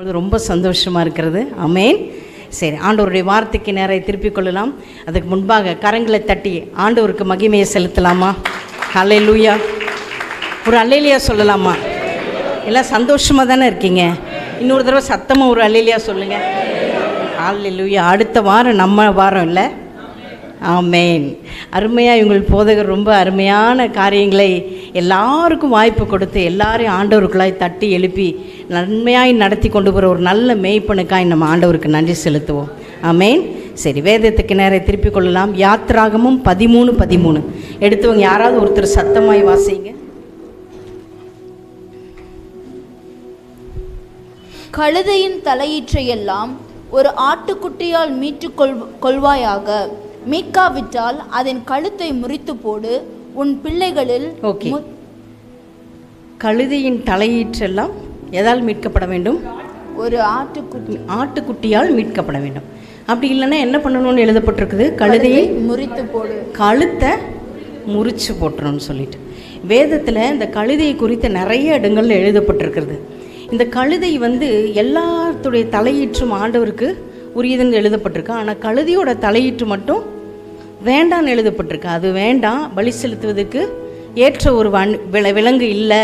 ரொம்ப சந்தோஷமாக இருக்கிறது. ஆமேன். சரி, ஆண்டவருடைய வார்த்தைக்கு நேராக திருப்பிக் கொள்ளலாம். அதுக்கு முன்பாக கரங்களை தட்டி ஆண்டவருக்கு மகிமையை செலுத்தலாமா? அல்லேலூயா. ஒரு அல்லேலூயா சொல்லலாமா? எல்லாம் சந்தோஷமாக தானே இருக்கீங்க? இன்னொரு தடவை சத்தமாக ஒரு அல்லேலூயா சொல்லுங்கள். அல்லேலூயா. அடுத்த வாரம் நம்ம வாரம் இல்லை. ஆமேன். அருமையாக இவங்கள் போதகர் ரொம்ப அருமையான காரியங்களை எல்லாருக்கும் வாய்ப்பு கொடுத்து எல்லாரையும் ஆண்டவருக்குள்ளாய் தட்டி எழுப்பி நன்மையாய் நடத்தி கொண்டு போகிற ஒரு நல்ல மேய்ப்பனுக்காய் நம்ம ஆண்டவருக்கு நன்றி செலுத்துவோம். ஆமேன். சரி, வேதத்துக்கு நேரம் திருப்பிக் கொள்ளலாம். யாத்திராகமும் 13:13 எடுத்தவங்க யாராவது ஒருத்தர் சத்தமாய் வாசிங்க. கழுதையின் தலையீற்றையெல்லாம் ஒரு ஆட்டுக்குட்டியால் மீட்டு கொள்வாயாக. மீட்காவிட்டால் அதன் கழுத்தை முறித்து போடு. உன் பிள்ளைகளில் கழுதையின் தலையீற்றெல்லாம் எதால் மீட்கப்பட வேண்டும்? ஒரு ஆட்டுக்குட்டியால் மீட்கப்பட வேண்டும். அப்படி இல்லைன்னா என்ன பண்ணணும்னு எழுதப்பட்டிருக்குது? கழுதையை முறித்து போடு, கழுத்தை முறிச்சு போட்டுறோன்னு சொல்லிட்டு வேதத்தில் இந்த கழுதையை குறித்த நிறைய இடங்கள்ல எழுதப்பட்டிருக்கிறது. இந்த கழுதை எல்லாத்துடைய தலையீற்றும் ஆண்டவருக்கு உரியதுன்னு எழுதப்பட்டிருக்கு. ஆனால் கழுதையோட தலையீற்று மட்டும் வேண்டான்னு எழுதப்பட்டிருக்கு. அது வேண்டாம், பலி செலுத்துவதற்கு ஏற்ற ஒரு விலங்கு இல்லை,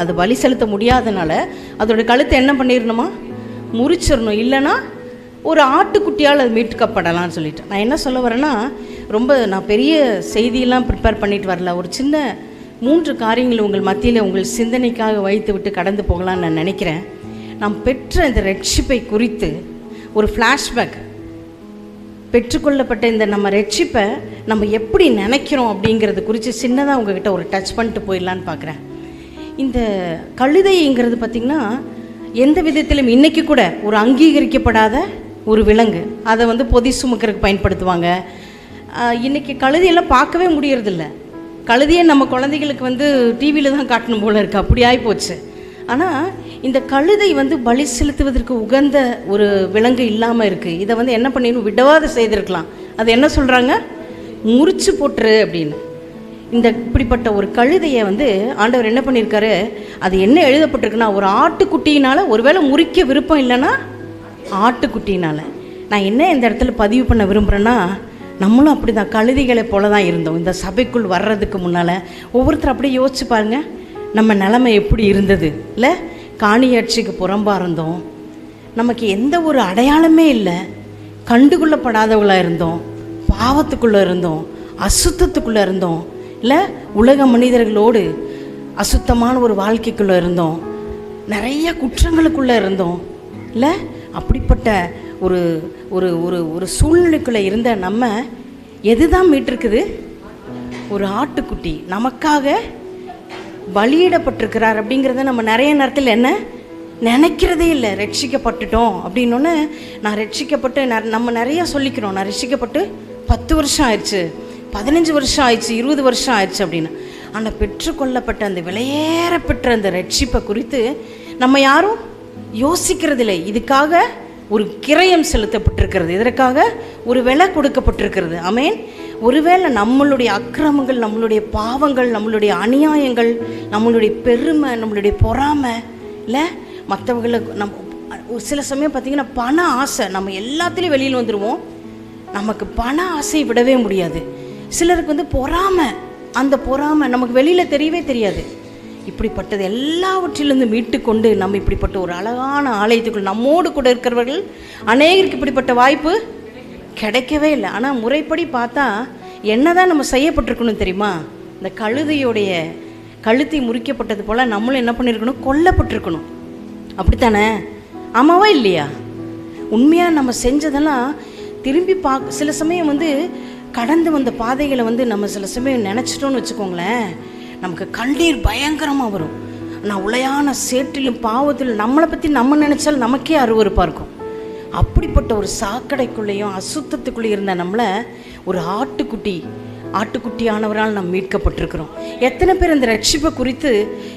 அது பலி செலுத்த முடியாதனால அதோட கழுத்தை என்ன பண்ணிடணுமா? முறிச்சிடணும். இல்லைன்னா ஒரு ஆட்டுக்குட்டியால் அது மீட்கப்படலாம்னு சொல்லிட்டு நான் என்ன சொல்ல வரேன்னா, நான் பெரிய செய்தியெல்லாம் ப்ரிப்பேர் பண்ணிட்டு வரல. ஒரு சின்ன 3 காரியங்கள் உங்கள் மத்தியில் உங்கள் சிந்தனைக்காக வைத்து விட்டு கடந்து போகலான்னு நான் நினைக்கிறேன். நாம் பெற்ற இந்த ரட்சிப்பை குறித்து ஒரு ஃப்ளாஷ்பேக், பெற்றுக்கொள்ளப்பட்ட இந்த நம்ம ரட்சிப்பை நம்ம எப்படி நினைக்கிறோம் அப்படிங்கிறது குறித்து சின்னதாக உங்ககிட்ட ஒரு டச் பண்ணிட்டு போயிடலான்னு பார்க்குறேன். இந்த கழுதைங்கிறது பார்த்திங்கன்னா எந்த விதத்திலும் இன்றைக்கி கூட ஒரு அங்கீகரிக்கப்படாத ஒரு விலங்கு. அதை பொதி சுமக்கிறதுக்கு பயன்படுத்துவாங்க. இன்றைக்கி கழுதையெல்லாம் பார்க்கவே முடியறதில்ல. கழுதையை நம்ம குழந்தைகளுக்கு டிவியில் தான் காட்டணும் போல இருக்குது, அப்படி ஆகிப்போச்சு. ஆனால் இந்த கழுதை பலி செலுத்துவதற்கு உகந்த ஒரு விலங்கு இல்லாமல் இருக்குது. இதை என்ன பண்ணிடணும்? விடவாத செய்திருக்கலாம். அது என்ன சொல்கிறாங்க? முறிச்சு போட்டுரு அப்படின்னு. இப்படிப்பட்ட ஒரு கழுதையை ஆண்டவர் என்ன பண்ணியிருக்காரு? அது என்ன எழுதப்பட்டிருக்குன்னா, ஒரு ஆட்டுக்குட்டியினால், ஒருவேளை முறிக்க விருப்பம் இல்லைன்னா ஆட்டுக்குட்டினால். நான் என்ன இந்த இடத்துல பதிவு பண்ண விரும்புகிறேன்னா, நம்மளும் அப்படி தான் கழுதைகளை போல தான் இருந்தோம். இந்த சபைக்குள் வர்றதுக்கு முன்னால் ஒவ்வொருத்தர் அப்படியே யோசிச்சு பாருங்கள், நம்ம நிலைமை எப்படி இருந்தது இல்லை? காணியாட்சிக்கு புறம்பாக இருந்தோம், நமக்கு எந்த ஒரு அடையாளமே இல்லை, கண்டுகொள்ளப்படாதவர்களாக இருந்தோம், பாவத்துக்குள்ளே இருந்தோம், அசுத்தத்துக்குள்ளே இருந்தோம் இல்லை? உலக மனிதர்களோடு அசுத்தமான ஒரு வாழ்க்கைக்குள்ளே இருந்தோம், நிறைய குற்றங்களுக்குள்ளே இருந்தோம் இல்லை? அப்படிப்பட்ட ஒரு ஒரு ஒரு ஒரு சூழ்நிலைக்குள்ளே இருந்த நம்ம எதுதான் மீட்டிருக்குது? ஒரு ஆட்டுக்குட்டி நமக்காக பலியிடப்பட்டிருக்கிறார். அப்படிங்கிறத நம்ம நிறைய நேரத்தில் என்ன நினைக்கிறதே இல்லை. ரட்சிக்கப்பட்டுட்டோம் அப்படின்னோன்னு, நான் ரட்சிக்கப்பட்டு நம்ம நிறையா சொல்லிக்கிறோம், நான் ரட்சிக்கப்பட்டு 10 வருஷம் ஆயிடுச்சு, 15 வருஷம் ஆயிடுச்சு, 20 வருஷம் ஆயிடுச்சு அப்படின்னு. ஆனால் பெற்றுக்கொள்ளப்பட்ட அந்த விலையேற பெற்ற அந்த ரட்சிப்பை குறித்து நம்ம யாரும் யோசிக்கிறதில்லை. இதுக்காக ஒரு கிரயம் செலுத்தப்பட்டிருக்கிறது, இதற்காக ஒரு விலை கொடுக்கப்பட்டிருக்கிறது. ஆமேன். ஒருவேளை நம்மளுடைய அக்கிரமங்கள், நம்மளுடைய பாவங்கள், நம்மளுடைய அநியாயங்கள், நம்மளுடைய பெருமை, நம்மளுடைய பொறாமை இல்லை, மற்றவங்களுக்கு சில சமயம் பார்த்திங்கன்னா பண ஆசை, நம்ம எல்லாத்துலேயும் வெளியில் வந்துடுவோம். நமக்கு பண ஆசை விடவே முடியாது. சிலருக்கு பொறாமை, அந்த பொறாமை நமக்கு வெளியில் தெரியவே தெரியாது. இப்படிப்பட்டது எல்லாவற்றிலிருந்து மீட்டு கொண்டு நம்ம இப்படிப்பட்ட ஒரு அழகான ஆலயத்துக்குள் நம்மோடு கூட இருக்கிறவர்கள் அநேகருக்கு இப்படிப்பட்ட வாய்ப்பு கிடைக்கவே இல்லை. ஆனால் முறைப்படி பார்த்தா என்ன தான் நம்ம செய்யப்பட்டிருக்கணும் தெரியுமா? இந்த கழுதையுடைய கழுத்தை முறிக்கப்பட்டது போல் நம்மளும் என்ன பண்ணியிருக்கணும்? கொல்லப்பட்டிருக்கணும். அப்படித்தானே? ஆமாவா இல்லையா? உண்மையாக நம்ம செஞ்சதெல்லாம் திரும்பி சில சமயம் கடந்து வந்த பாதைகளை நம்ம சில சமயம் நினச்சிட்டோன்னு வச்சுக்கோங்களேன், நமக்கு கண்ணீர் பயங்கரமாக வரும். நான் உளையான சேற்றிலும் பாவத்திலும் நம்மளை பற்றி நம்ம நினச்சாலும் நமக்கே அருவருப்பாக இருக்கும். அப்படிப்பட்ட ஒரு சாக்கடைக்குள்ளேயும் அசுத்தத்துக்குள்ளே இருந்த நம்மளை ஒரு ஆட்டுக்குட்டியானவரால் நம்ம மீட்கப்பட்டிருக்கிறோம். எத்தனை பேர் இந்த ரட்சிப்பை குறித்து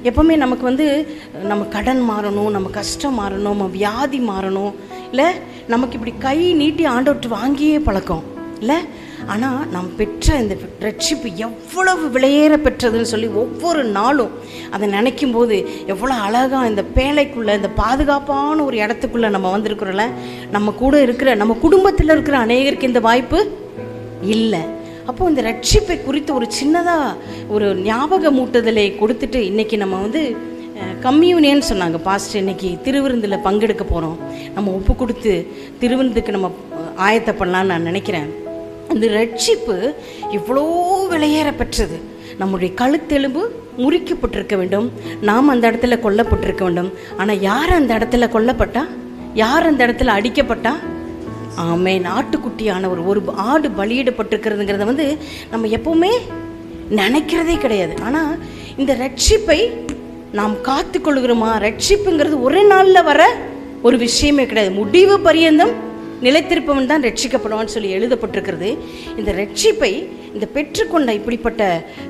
எப்போவுமே நமக்கு நம்ம கடன் மாறணும், நம்ம கஷ்டம் மாறணும், நம்ம வியாதி மாறணும் இல்லை, நமக்கு இப்படி கை நீட்டி ஆண்டவற்று வாங்கியே பழக்கம் இல்லை? ஆனால் நாம் பெற்ற இந்த ரட்சிப்பு எவ்வளவு விலையேற பெற்றதுன்னு சொல்லி ஒவ்வொரு நாளும் அதை நினைக்கும் போது எவ்வளோ அழகாக இந்த பேழைக்குள்ளே, இந்த பாதுகாப்பான ஒரு இடத்துக்குள்ளே நம்ம வந்திருக்கிறோம்ல. நம்ம கூட இருக்கிற, நம்ம குடும்பத்தில் இருக்கிற அநேகருக்கு இந்த வாய்ப்பு இல்லை. அப்போது இந்த ரட்சிப்பை குறித்து ஒரு சின்னதாக ஒரு ஞாபக மூட்டுதலை கொடுத்துட்டு இன்றைக்கி நம்ம வந்து கம்யூனியன் சொன்னாங்க பாஸ்டர். இன்றைக்கி திருவிருந்தில் பங்கெடுக்க போகிறோம். நம்ம ஒப்பு கொடுத்து திருவிருந்துக்கு நம்ம ஆயத்தப்படலான்னு நான் நினைக்கிறேன். இந்த ரட்சிப்பு இவ்வளோ விலையேற பெற்றது. நம்முடைய கழுத்தெலும்பு முறிக்கப்பட்டிருக்க வேண்டும், நாம் அந்த இடத்துல கொல்லப்பட்டிருக்க வேண்டும். ஆனால் யார் அந்த இடத்துல கொல்லப்பட்டா, யார் அந்த இடத்துல அடிக்கப்பட்டா? ஆமென். ஆட்டுக்குட்டியானவர், ஒரு ஆடு பலியிடப்பட்டிருக்கிறதுங்கிறத வந்து நம்ம எப்போவுமே நினைக்கிறதே கிடையாது. ஆனால் இந்த ரட்சிப்பை நாம் காத்து கொள்கிறோமா? ரட்சிப்புங்கிறது ஒரு நாளில் வர ஒரு விஷயமே கிடையாது. முடிவு பரியந்தம் நிலைத்திருப்பவன் தான் ரட்சிக்கப்படுவான்னு சொல்லி எழுதப்பட்டிருக்கிறது. இந்த ரட்சிப்பை, இந்த பெற்றுக்கொண்ட இப்படிப்பட்ட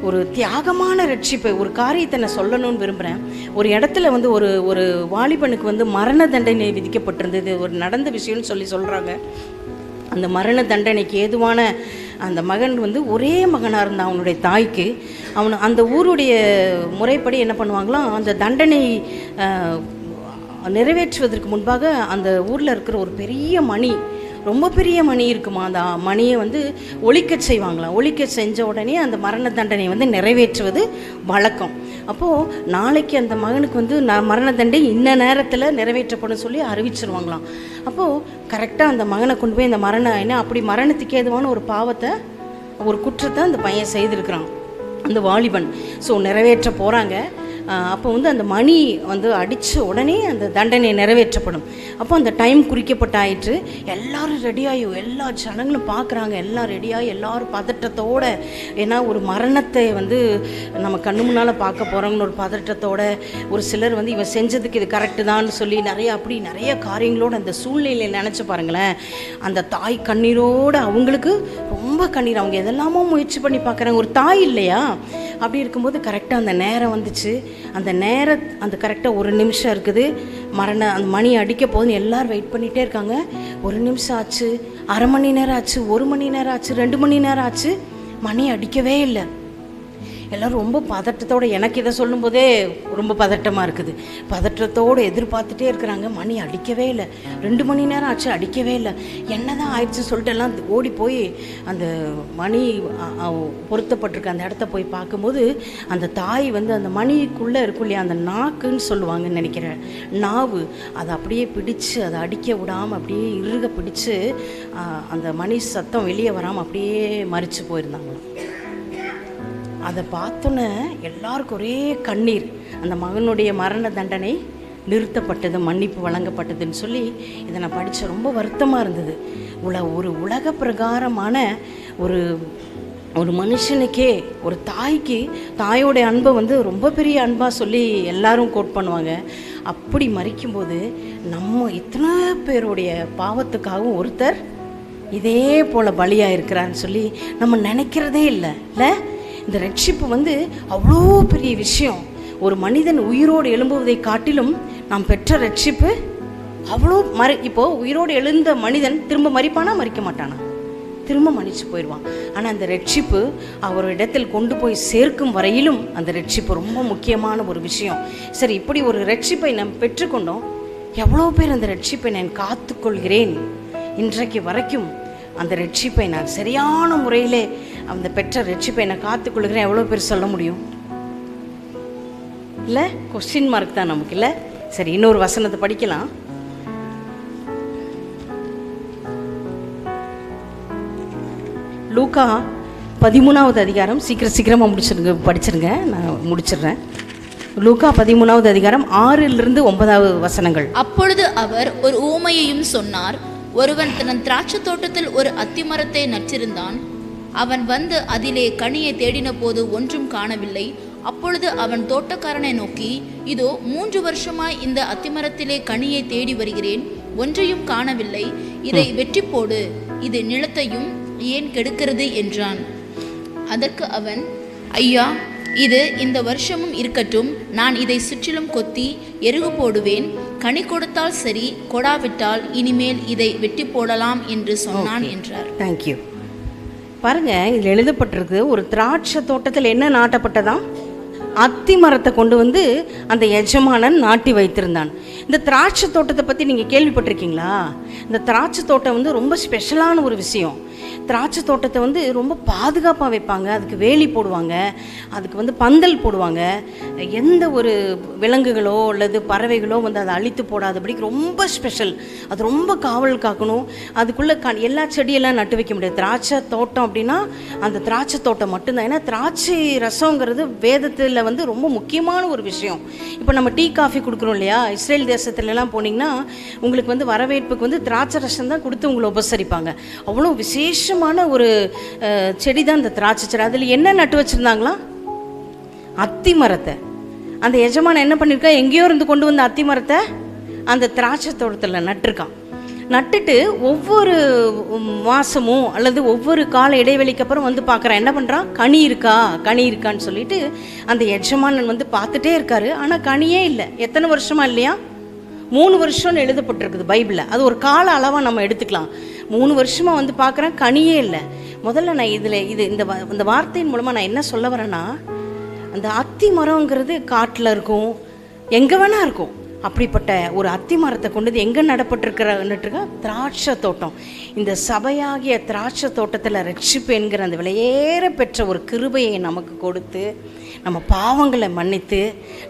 ஒரு தியாகமான ரட்சிப்பை, ஒரு காரியத்தை நான் சொல்லணும்னு விரும்புகிறேன். ஒரு இடத்துல வந்து ஒரு வாலிபனுக்கு வந்து மரண தண்டனை விதிக்கப்பட்டிருந்தது. ஒரு நடந்த விஷயம்னு சொல்கிறாங்க. அந்த மரண தண்டனைக்கு ஏதுவான அந்த மகன் வந்து ஒரே மகனாக இருந்தான் அவனுடைய தாய்க்கு. அந்த ஊருடைய முறைப்படி என்ன பண்ணுவாங்களாம், அந்த தண்டனை நிறைவேற்றுவதற்கு முன்பாக அந்த ஊரில் இருக்கிற ஒரு பெரிய மணி, ரொம்ப பெரிய மணி இருக்குமா, அந்த மணியை வந்து ஒழிக்க செய்வாங்களாம். ஒழிக்க செஞ்ச உடனே அந்த மரண தண்டனை வந்து நிறைவேற்றுவது வழக்கம். அப்போது நாளைக்கு அந்த மகனுக்கு வந்து மரண தண்டனை இந்த நேரத்தில் நிறைவேற்றப்படும் சொல்லி அறிவிச்சிருவாங்களாம். அப்போது கரெக்டாக அந்த மகனை கொண்டு போய் இந்த ஏன்னா அப்படி மரணத்துக்கு ஏதுவான ஒரு பாவத்தை, ஒரு குற்றத்தை அந்த பையன் செய்திருக்கிறான், அந்த வாலிபன். ஸோ நிறைவேற்ற போகிறாங்க. அப்போ வந்து அந்த மணி வந்து அடித்த உடனே அந்த தண்டனை நிறைவேற்றப்படும். அப்போ அந்த டைம் குறிக்கப்பட்டாயிற்று. எல்லோரும் ரெடியாகி, எல்லா ஜனங்களும் பார்க்குறாங்க, எல்லாம் ரெடியாகி, எல்லோரும் பதற்றத்தோடு, ஏன்னா ஒரு மரணத்தை வந்து நம்ம கண்ணு முன்னால் பார்க்க போகிறோங்கன்னு ஒரு பதற்றத்தோடு, ஒரு சிலர் வந்து இவன் செஞ்சதுக்கு இது கரெக்டு தான் சொல்லி நிறைய காரியங்களோடு அந்த சூழ்நிலையை நினச்சி பாருங்களேன். அந்த தாய் கண்ணீரோடு, அவங்களுக்கு ரொம்ப கண்ணீர், அவங்க எதெல்லாமோ முயற்சி பண்ணி பார்க்குறாங்க. ஒரு தாய் இல்லையா? அப்படி இருக்கும்போது கரெக்டாக அந்த நேரம் வந்துச்சு. அந்த கரெக்டாக ஒரு நிமிஷம் இருக்குது, அந்த மணி அடிக்க போகுதுன்னு எல்லோரும் வெயிட் பண்ணிகிட்டே இருக்காங்க. ஒரு நிமிஷம் ஆச்சு, அரை மணி நேரம் ஆச்சு, 1 மணி நேரம் ஆச்சு, 2 மணி நேரம் ஆச்சு, மணி அடிக்கவே இல்லை. எல்லோரும் ரொம்ப பதட்டத்தோடு, எனக்கு இதை சொல்லும்போதே ரொம்ப பதட்டமாக இருக்குது. பதட்டத்தோடு எதிர்பார்த்துட்டே இருக்கிறாங்க. மணி அடிக்கவே இல்லை. 2 மணி நேரம் ஆச்சு, அடிக்கவே இல்லை. என்ன தான் ஆயிடுச்சு சொல்லிட்டு எல்லாம் ஓடி போய் அந்த மணி பொருத்தப்பட்டிருக்க அந்த இடத்த போய் பார்க்கும்போது அந்த தாய் வந்து அந்த மணிக்குள்ளே இருக்கும் இல்லையா, அந்த நாக்குன்னு சொல்லுவாங்கன்னு நினைக்கிறேன், நாவு, அதை அப்படியே பிடிச்சு அதை அடிக்க விடாமல் அப்படியே இறுக பிடிச்சு அந்த மணி சத்தம் வெளியே வராமல் அப்படியே மறித்து போயிருந்தாங்களாம். அதை பார்த்தோன்னே எல்லாருக்கும் ஒரே கண்ணீர். அந்த மகனுடைய மரண தண்டனை நிறுத்தப்பட்டது, மன்னிப்பு வழங்கப்பட்டதுன்னு சொல்லி இதை நான் படித்த ரொம்ப வருத்தமாக இருந்தது. ஒரு உலக பிரகாரமான ஒரு மனுஷனுக்கே, ஒரு தாய்க்கு தாயோடைய அன்பை வந்து ரொம்ப பெரிய அன்பாக சொல்லி எல்லாரும் கோட் பண்ணுவாங்க. அப்படி மறிக்கும்போது நம்ம இத்தனை பேருடைய பாவத்துக்காகவும் ஒருத்தர் இதே போல் பலியாக இருக்கிறான்னு சொல்லி நம்ம நினைக்கிறதே இல்லை. இந்த ரட்சிப்பு வந்து அவ்வளோ பெரிய விஷயம். ஒரு மனிதன் உயிரோடு எழும்புவதை காட்டிலும் நாம் பெற்ற ரட்சிப்பு அவ்வளோ இப்போது உயிரோடு எழுந்த மனிதன் திரும்ப மறிப்பானா? மறிக்க மாட்டானா? திரும்ப மன்னிச்சு போயிடுவான். ஆனால் அந்த ரட்சிப்பு அவரிடத்தில் கொண்டு போய் சேர்க்கும் வரையிலும் அந்த ரட்சிப்பு ரொம்ப முக்கியமான ஒரு விஷயம். சரி, இப்படி ஒரு ரட்சிப்பை நாம் பெற்றுக்கொண்டோம். எவ்வளோ பேர் அந்த ரட்சிப்பை நான் காத்துக்கொள்கிறேன், இன்றைக்கு வரைக்கும் அந்த ரட்சிப்பை நான் சரியான முறையிலே, அந்த பெற்ற ரட்சிப்பை நான் காத்துக்கொள்கிறேன், எவ்வளோ பேர் சொல்ல முடியும்? இல்லை, கொஸ்டின் மார்க் தான் நமக்கு, இல்லை? சரி, இன்னொரு வசனத்தை படிக்கலாம். லூக்கா 13வது அதிகாரம், சீக்கிரமாக படிச்சிருங்க, நான் முடிச்சிடுறேன். லூக்கா 13வது அதிகாரம் 6லிருந்து 9வது வசனங்கள். அப்பொழுது அவர் ஒரு ஊமையையும் சொன்னார். ஒருவன் தன் திராட்சை தோட்டத்தில் ஒரு அத்திமரத்தை நட்டிருந்தான். அவன் வந்து அதிலே கனியை தேடின போது ஒன்றும் காணவில்லை. அப்பொழுது அவன் தோட்டக்காரனை நோக்கி, இதோ 3 வருஷமாய் இந்த அத்திமரத்திலே கனியை தேடி வருகிறேன், ஒன்றையும் காணவில்லை. இதை வெட்டி போடு, இது நிலத்தையும் ஏன் கெடுக்கிறது என்றான். அதற்கு அவன், ஐயா, இது இந்த வருஷமும் இருக்கட்டும், நான் இதை சுற்றிலும் கொத்தி எருகு போடுவேன், கனி கொடுத்தால் சரி, கொடாவிட்டால் இனிமேல் இதை வெட்டி போடலாம் என்று சொன்னான் என்றார். தேங்க்யூ. பாருங்க, இதில் எழுதப்பட்டிருக்கு, ஒரு திராட்சை தோட்டத்தில் என்ன நாட்டப்பட்டதாம்? அத்தி மரத்தை கொண்டு வந்து அந்த எஜமானன் நாட்டி வைத்திருந்தான். இந்த திராட்சை தோட்டத்தை பற்றி நீங்கள் கேள்விப்பட்டிருக்கீங்களா? இந்த திராட்சை தோட்டம் வந்து ரொம்ப ஸ்பெஷலான ஒரு விஷயம். திராட்சை தோட்டத்தை வந்து ரொம்ப பாதுகாப்பாக வைப்பாங்க. அதுக்கு வேலி போடுவாங்க, அதுக்கு வந்து பந்தல் போடுவாங்க. எந்த ஒரு விலங்குகளோ அல்லது பறவைகளோ வந்து அதை அழித்து போடாதபடிக்கு ரொம்ப ஸ்பெஷல். அது ரொம்ப காவல் காக்கணும். அதுக்குள்ளே எல்லா செடியெல்லாம் நட்டு வைக்க முடியாது. திராட்சை தோட்டம் அப்படின்னா அந்த திராட்சை தோட்டம் மட்டும்தான். ஏன்னா திராட்சை ரசங்கிறது வேதத்தில் வந்து ரொம்ப முக்கியமான ஒரு விஷயம். இப்போ நம்ம டீ காஃபி கொடுக்குறோம் இல்லையா? இஸ்ரேல் தேசத்துலலாம் போனீங்கன்னா உங்களுக்கு வந்து வரவேற்புக்கு வந்து திராட்சை ரசம் தான் கொடுத்து உங்களை உபசரிப்பாங்க. அவ்வளோ விசேஷமான ஒரு செடி தான் இந்த திராட்சை செடி. அதில் என்ன நட்டு வச்சுருந்தாங்களாம்? அத்தி மரத்தை. அந்த எஜமான் என்ன பண்ணியிருக்கா, எங்கேயோ இருந்து கொண்டு வந்த அத்தி மரத்தை அந்த திராட்சை தோட்டத்தில் நட்டுருக்கான். நட்டுட்டு ஒவ்வொரு மாதமும் அல்லது ஒவ்வொரு கால இடைவெளிக்கு அப்புறம் வந்து பார்க்குறான். என்ன பண்ணுறான்? கனி இருக்கான்னு சொல்லிட்டு அந்த எஜமானன் வந்து பார்த்துட்டே இருக்காரு. ஆனால் கனியே இல்லை. எத்தனை வருஷமா இல்லையா? 3 வருஷம்னு எழுதப்பட்டிருக்குது பைபிளில். அது ஒரு கால அளவாக நம்ம எடுத்துக்கலாம். 3 வருஷமாக வந்து பார்க்குறேன், கனியே இல்லை. முதல்ல நான் இந்த வார்த்தையின் மூலமாக நான் என்ன சொல்ல வரேன்னா, அந்த அத்தி மரங்கிறது காட்டில் இருக்கும், எங்கே வேணா இருக்கும். அப்படிப்பட்ட ஒரு அத்தி மரத்தை கொண்டு எங்கே நடப்பட்டிருக்கிற திராட்சை தோட்டம். இந்த சபையாகிய திராட்சை தோட்டத்தில் ரட்சிப்பு என்கிற அந்த விலையேற பெற்ற ஒரு கிருபையை நமக்கு கொடுத்து, நம்ம பாவங்களை மன்னித்து,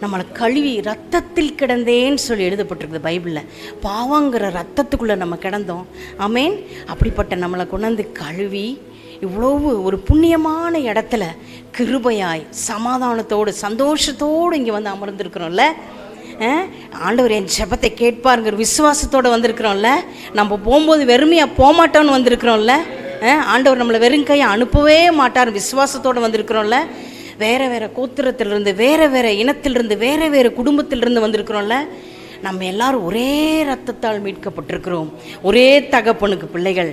நம்மளை கழுவி ரத்தத்தில் கிடந்தேன்னு சொல்லி எழுதப்பட்டிருக்குது பைபிளில். பாவங்கிற ரத்தத்துக்குள்ளே நம்ம கிடந்தோம். ஆமேன். அப்படிப்பட்ட நம்மளை கொண்டாந்து கழுவி இவ்வளவு ஒரு புண்ணியமான இடத்துல கிருபையாய் சமாதானத்தோடு சந்தோஷத்தோடு இங்கே வந்து அமர்ந்திருக்கிறோம்ல. ஆண்டவர் என் ஜெபத்தை கேட்பாருங்கிற விசுவாசத்தோடு வந்திருக்கிறோம்ல. நம்ம போகும்போது வெறுமையாக போகமாட்டோன்னு வந்திருக்கிறோம்ல. ஆண்டவர் நம்மளை வெறுங்கையை அனுப்பவே மாட்டார் விசுவாசத்தோடு வந்திருக்கிறோம்ல. வேறு வேறு கோத்திரத்திலிருந்து, வேறு வேறு இனத்திலிருந்து, வேறு வேறு குடும்பத்திலிருந்து வந்திருக்கிறோம்ல. நம்ம எல்லாரும் ஒரே ரத்தத்தால் மீட்கப்பட்டிருக்கிறோம். ஒரே தகப்பனுக்கு பிள்ளைகள்,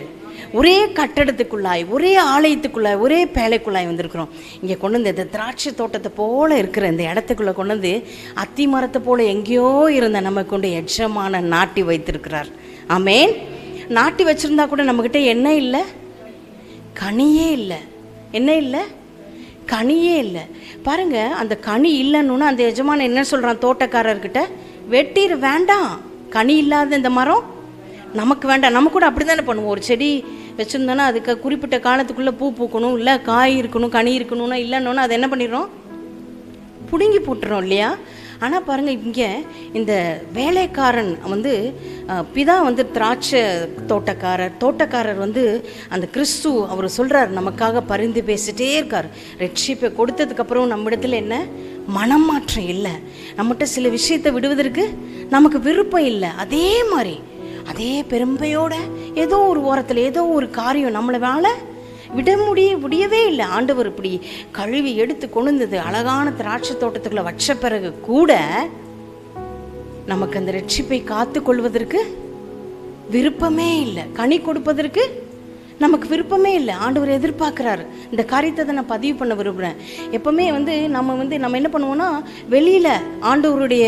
ஒரே கட்டடத்துக்குள்ளாய், ஒரே ஆலயத்துக்குள்ளாய், ஒரே பேழைக்குள்ளாய் வந்திருக்கிறோம். இங்கே கொண்டு வந்து இந்த திராட்சை தோட்டத்தை போல் இருக்கிற இந்த இடத்துக்குள்ளே கொண்டு வந்து அத்தி மரத்தை போல் எங்கேயோ இருந்த நம்ம கொண்டு எஜமான நாட்டி வைத்திருக்கிறார். ஆமேன். நாட்டி வச்சுருந்தா கூட நம்மக்கிட்ட என்ன இல்லை? கனியே இல்லை. என்ன இல்லை? கனியே இல்லை. பாருங்கள், அந்த கனி இல்லைன்னு அந்த எஜமான என்ன சொல்கிறான் தோட்டக்காரர்கிட்ட? வெட்டிடு, வேண்டாம், கனி இல்லாத இந்த மரம் நமக்கு வேண்டாம். நம்ம கூட அப்படி தானே பண்ணுவோம். ஒரு செடி வச்சுருந்தோன்னா அதுக்கு குறிப்பிட்ட காலத்துக்குள்ளே பூ பூக்கணும், இல்லை காய் இருக்கணும், கனி இருக்கணும்னா இல்லைன்னா அதை என்ன பண்ணிடுறோம்? பிடுங்கி போட்டுறோம் இல்லையா? ஆனால் பாருங்கள், இங்கே இந்த வேலைக்காரன் வந்து பிதா வந்து திராட்சை தோட்டக்காரர் வந்து அந்த கிறிஸ்து அவர் சொல்கிறார், நமக்காக பரிந்து பேசிட்டே இருக்கார். ரட்சிப்பை கொடுத்ததுக்கப்புறம் நம்மிடத்தில் என்ன மனம் மாற்றம் இல்லை. நம்மகிட்ட சில விஷயத்தை விடுவதற்கு நமக்கு விருப்பம் இல்லை. அதே மாதிரி அதே பெரும்பையோட ஏதோ ஒரு ஓரத்தில் ஏதோ ஒரு காரியம் நம்மளை வேலை முடியவே இல்லை. ஆண்டவர் இப்படி கழுவி எடுத்து கொண்டு அழகான திராட்சை தோட்டத்துக்குள்ள வச்ச பிறகு கூட நமக்கு அந்த ரட்சிப்பை காத்து கொள்வதற்கு விருப்பமே இல்லை. கனி கொடுப்பதற்கு நமக்கு விருப்பமே இல்லை. ஆண்டவர் எதிர்பார்க்குறாரு. இந்த காரியத்தை நான் பதிவு பண்ண விரும்புகிறேன். எப்போவுமே வந்து நம்ம என்ன பண்ணுவோம்னா, வெளியில் ஆண்டவருடைய